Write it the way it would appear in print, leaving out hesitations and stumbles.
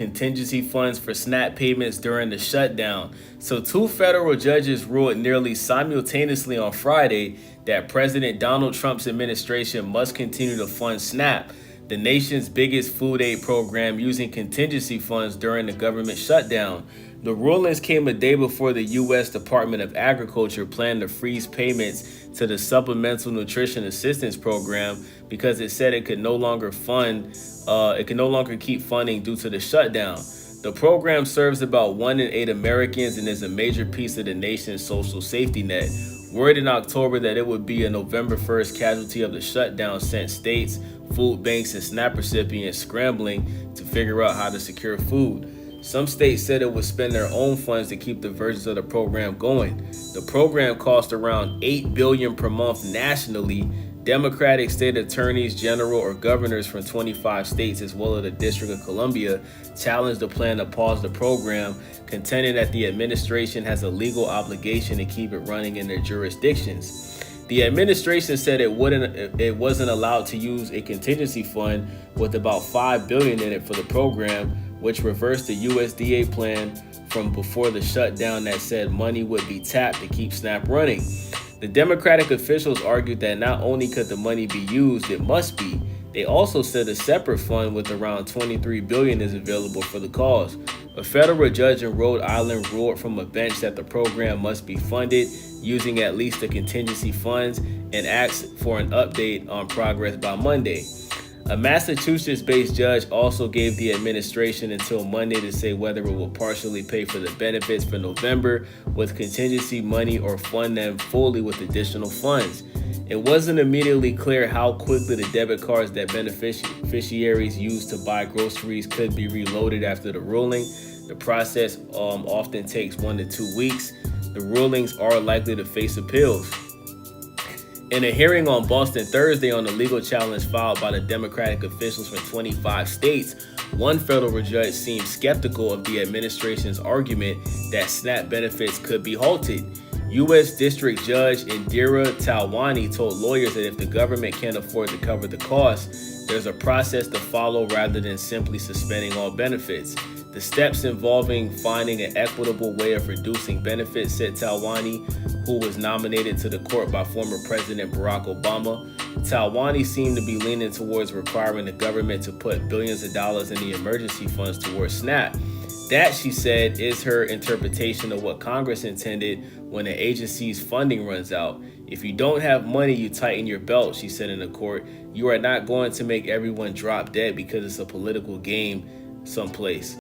contingency funds for SNAP payments during the shutdown. So, two federal judges ruled nearly simultaneously on Friday that President Donald Trump's administration must continue to fund SNAP, the nation's biggest food aid program, using contingency funds during the government shutdown. The rulings came a day before the U.S. Department of Agriculture planned to freeze payments to the Supplemental Nutrition Assistance Program because it said it could no longer keep funding due to the shutdown. The program serves about 1 in 8 Americans and is a major piece of the nation's social safety net. Word in October that it would be a November 1st casualty of the shutdown sent states, food banks, and SNAP recipients scrambling to figure out how to secure food. Some states said it would spend their own funds to keep the versions of the program going. The program cost around $8 billion per month nationally. Democratic state attorneys general or governors from 25 states, as well as the District of Columbia, challenged the plan to pause the program, contending that the administration has a legal obligation to keep it running in their jurisdictions. The administration said it wasn't allowed to use a contingency fund with about $5 billion in it for the program, which reversed the USDA plan from before the shutdown that said money would be tapped to keep SNAP running. The Democratic officials argued that not only could the money be used, it must be. They also said a separate fund with around $23 billion is available for the cause. A federal judge in Rhode Island ruled from a bench that the program must be funded using at least the contingency funds and asked for an update on progress by Monday. A Massachusetts-based judge also gave the administration until Monday to say whether it will partially pay for the benefits for November with contingency money or fund them fully with additional funds. It wasn't immediately clear how quickly the debit cards that beneficiaries used to buy groceries could be reloaded after the ruling. The process often takes 1 to 2 weeks. The rulings are likely to face appeals. In a hearing on Boston Thursday on the legal challenge filed by the Democratic officials from 25 states, one federal judge seemed skeptical of the administration's argument that SNAP benefits could be halted. U.S. District Judge Indira Talwani told lawyers that if the government can't afford to cover the costs, there's a process to follow rather than simply suspending all benefits. The steps involving finding an equitable way of reducing benefits, said Talwani, who was nominated to the court by former President Barack Obama. Talwani seemed to be leaning towards requiring the government to put billions of dollars in the emergency funds towards SNAP. That, she said, is her interpretation of what Congress intended when an agency's funding runs out. If you don't have money, you tighten your belt, she said in the court. You are not going to make everyone drop dead because it's a political game someplace.